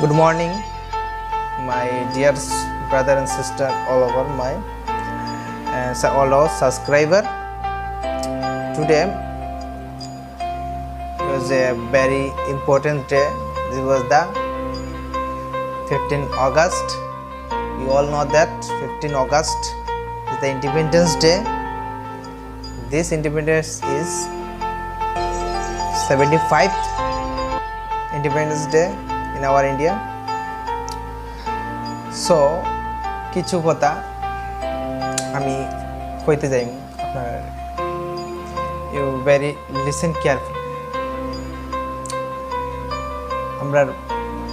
Good morning, my dear brother and sister, all over my all our subscriber. Today was a very important day. This was the 15 August. You all know that 15 August is the Independence Day. This independence is 75th Independence Day in our India. So কিছু কথা আমি কইতে যাই আপনার you very listen careful. আমরা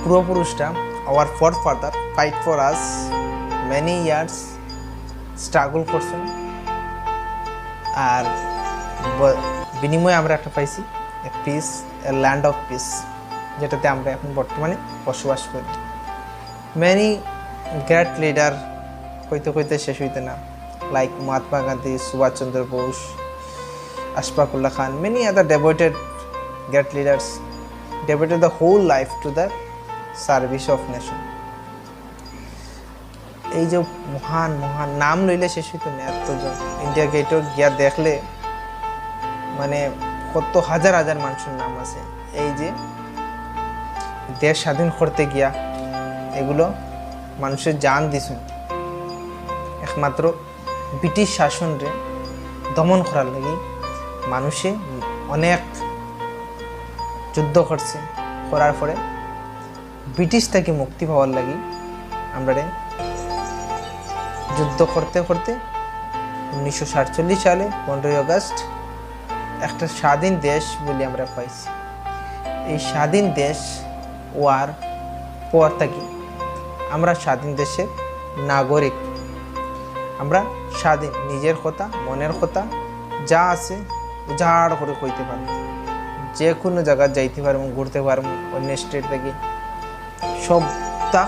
পূর্বপুরুষরা our forefather fight for us many years struggle করছেন, আর বিনিময়ে আমরা একটা পাইছি পিস, ল্যান্ড অফ পিস, যেটাতে আমরা এখন বর্তমানে বসবাস করি। মেনি গ্রেট লিডার কইতে কইতে শেষ হইতে না, like Mahatma Gandhi, Subhash Chandra Bose, Ashfaqulla Khan, many other devoted great leaders devoted the whole life to the service of nation. এই যে মহান মহান নাম লইলে শেষ হইতে না, এতজন ইন্ডিয়া গেটও গিয়া দেখলে মানে কত হাজার হাজার মানুষের নাম আছে। এই যে দেশ স্বাধীন করতে গিয়া এগুলো মানুষের জান দিছেন একমাত্র ব্রিটিশ শাসনরে দমন করার লাগি। মানুষে অনেক যুদ্ধ করছে, করার পরে ব্রিটিশ থেকে মুক্তি পাওয়ার লাগি আমরা যুদ্ধ করতে করতে 1947 সালে 15 আগস্ট একটা স্বাধীন দেশ বলে আমরা পাইছি। এই স্বাধীন দেশ ওয়ার পর থেকে আমরা স্বাধীন দেশের নাগরিক। আমরা স্বাধীন, নিজের কথা মনের কথা যা আছে উজাড় করে কইতে পারব, যে কোনো জায়গায় যাইতে পারবো, ঘুরতে পারবো, অন্য স্টেট থেকে সবটা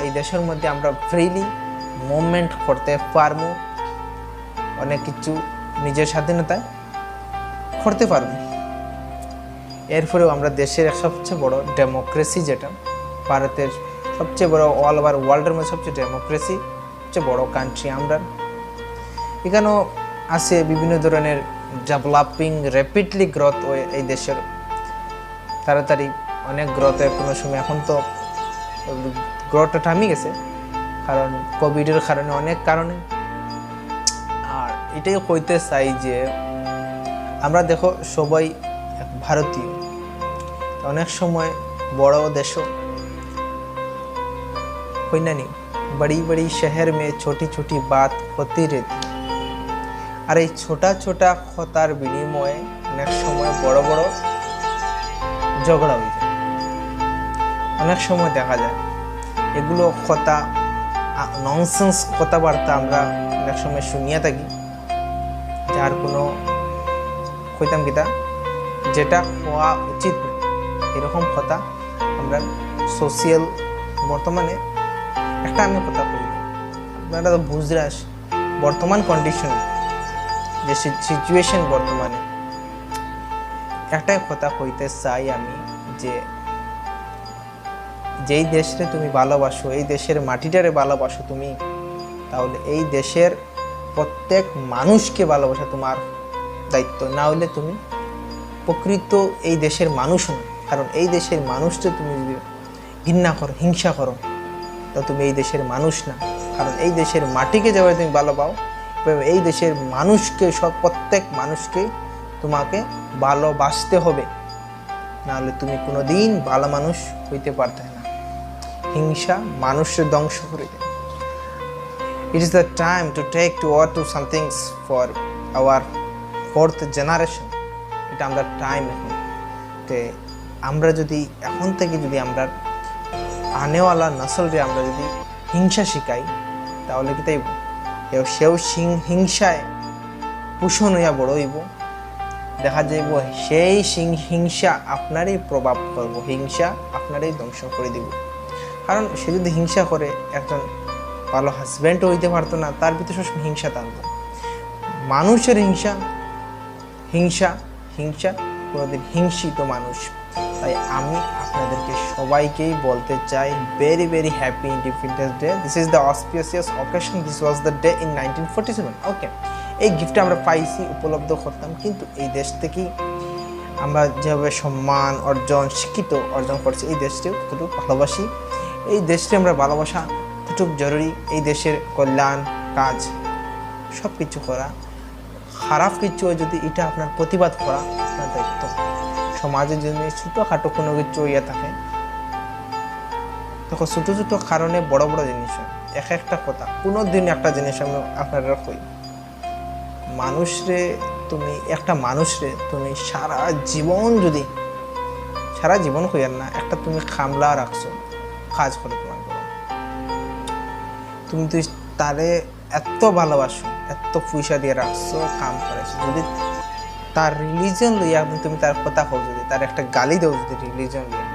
এই দেশের মধ্যে আমরা ফ্রিলি মুভমেন্ট করতে পারবো, অনেক কিছু নিজের স্বাধীনতায় করতে পারবো। এরপরেও আমরা দেশের সবচেয়ে বড় ডেমোক্রেসি, যেটা ভারতের সবচেয়ে বড় অল ওভার ওয়ার্ল্ডের মধ্যে সবচেয়ে ডেমোক্রেসি, সবচেয়ে বড় কান্ট্রি আমরা। এখানেও আছে বিভিন্ন ধরনের ডেভেলপিং, র্যাপিডলি গ্রোথ এই দেশের, তাড়াতাড়ি অনেক গ্রোথ। কোনো সময় এখন তো গ্রোথটা থামিয়ে গেছে, কারণ কোভিডের কারণে, অনেক কারণে। আর এটাই কইতে চাই যে আমরা দেখো সবাই ভারতীয়, অনেক সময় বড় দেশও कोई ना नहीं, बड़ी बड़ी शहर में छोटी छोटी बात होती रहती, আর এই ছোটা ছোটা কথার বিনিময়ে অনেক সময় বড় বড় ঝগড়া হয়ে যায়। অনেক সময় দেখা যায় এগুলো কথা ননসেন্স কথাবার্তা আমরা অনেক সময় শুনিয়া থাকি, যার কোনো কইতাম কিতা যেটা হওয়া উচিত না, এরকম কথা আমরা সোশিয়াল বর্তমানে একটা আমি কথা বলি, আপনারা তো বুঝরা বর্তমান কন্ডিশনে যে সিচুয়েশন বর্তমানে, একটাই কথা কইতে চাই আমি যে যেই দেশে তুমি ভালোবাসো, এই দেশের মাটিটারে ভালোবাসো তুমি, তাহলে এই দেশের প্রত্যেক মানুষকে ভালোবাসা তোমার দায়িত্ব। না হলে তুমি প্রকৃত এই দেশের মানুষ না, কারণ এই দেশের মানুষকে তুমি যদি ঘৃণা করো, হিংসা করো, তো তুমি এই দেশের মানুষ না। কারণ এই দেশের মাটিকে যেভাবে তুমি ভালো পাও, এই দেশের মানুষকে, প্রত্যেক মানুষকে তোমাকে ভালোবাসতে হবে, নাহলে তুমি কোনোদিন ভালো মানুষ হইতে পারতে না। হিংসা মানুষের ধ্বংস করে দেয়। It is the time to take to war to somethings for our fourth generation. এটা আমরা টাইম এখন, তো আমরা যদি এখন থেকে যদি আমরা আনেওয়ালা নসলরে আমরা যদি হিংসা শিখাই, তাহলে কি তাই সেও হিংসায় পোষণ হইয়া বড় হইব। দেখা যাইব সেই হিংসা আপনারই প্রভাব করব, হিংসা আপনারই ধ্বংস করে দিব। কারণ সে যদি হিংসা করে, একজন ভালো হাজব্যান্ডও হইতে পারতো না, তার ভিতরে সবসময় হিংসা থাকতো। মানুষের হিংসা হিংসা হিংসা কোনোদিন হিংসিত মানুষ। তাই আমি আপনাদেরকে সবাইকেই বলতে চাই very very happy independence day. This is the auspicious occasion, this was the day in 1947। ওকে, এই গিফটটা আমরা পাইছি, উপলব্ধ করতাম, কিন্তু এই দেশ থেকেই আমরা যেভাবে সম্মান অর্জন, শিক্ষিত অর্জন করছি, এই দেশটিও ততটুকু ভালোবাসি। এই দেশটি আমরা ভালোবাসা ততটুকু জরুরি। এই দেশের কল্যাণ কাজ সব কিছু করা, খারাপ কিছু যদি এটা আপনার প্রতিবাদ করা আপনার দায়িত্ব। সমাজে যদি ছোটোখাটো কোনো কিছু ইয়ে থাকে, তখন ছোটো ছোটো কারণে বড় বড় জিনিস হয়। একটা কথা, কোনো দিন একটা জিনিস আমি আপনারা কই, মানুষরে তুমি একটা মানুষরে তুমি সারা জীবন যদি সারা জীবন কইয়ার না, একটা তুমি খামলা রাখছো কাজ করে তোমার বড়, তুমি তুই তারে এত ভালোবাসো, এত পয়সা দিয়ে রাখছো, কাম করেছো, যদি তার রিলিজন লইয়া তুমি তার কথা কও, যদি তার একটা গালি দাও যদি রিলিজন লইয়া,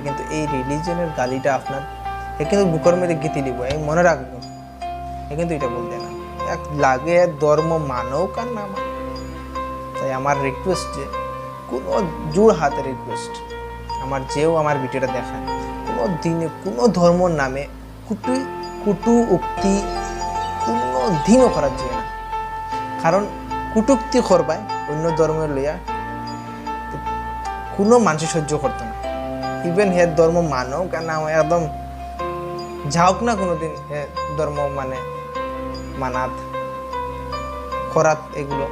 কিন্তু এই রিলিজনের গালিটা আপনার কিন্তু বুকের মধ্যে গীতি দিব, এই মনে রাখবো, কিন্তু এটা বলতে না এক লাগে ধর্ম মানক আর না মানক। তাই আমার রিকোয়েস্ট, যে কোনো জোর হাতের রিকোয়েস্ট, আমার যেও আমার ভিডিওটা দেখায়, কোনো দিনে কোনো ধর্মর নামে কুটু উক্তি কোনো দিনও করার যায় না। কারণ কুটুক্তি করবায় অন্য ধর্মের লইয়া কোনো মানুষ সহ্য করতো না। ইভেন হে ধর্ম মানক আর না একদম যাওক না কোনোদিন হে ধর্ম মানে মানাত করাত এগুলো,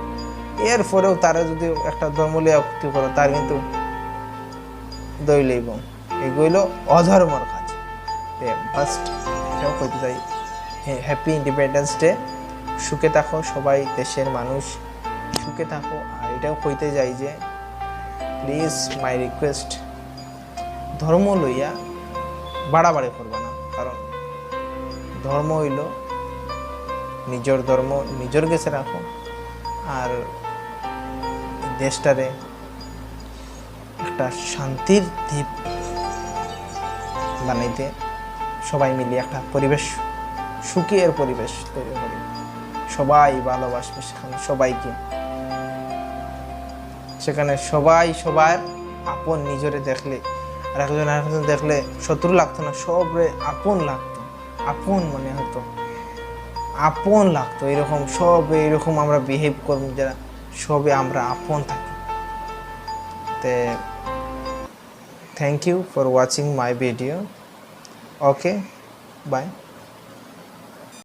এরপরেও তারা যদি একটা ধর্ম লইয়া উক্তি করো, তার কিন্তু দই লইব, এগুলো অধর্মর কাজ। ফার্স্ট এটাও কইতে চাই, হ্যাপি ইন্ডিপেন্ডেন্স ডে। সুখে থাকো সবাই, দেশের মানুষ সুখে থাকো। আর এটাও কইতে যাই যে প্লিজ মাই রিকোয়েস্ট, ধর্ম লইয়া বাড়াবাড়ি করবা না। কারণ ধর্ম হইল নিজের ধর্ম, নিজের কাছে রাখো। আর দেশটারে একটা শান্তির দ্বীপ বানাইতে সবাই মিলে একটা পরিবেশ, সুখের পরিবেশ তৈরি করি, সবাই ভালোবাসবে সেখানে সবাইকে, সেখানে সবাই সবার আপন নিজরে দেখলে আর একজন দেখলে শত্রু লাগতো না, সবরে আপন লাগতো, আপন মনে হতো, আপন লাগতো। এরকম সব এরকম আমরা বিহেভ করব, যারা সবে আমরা আপন থাকি। তে thank you for watching my video. Okay, by.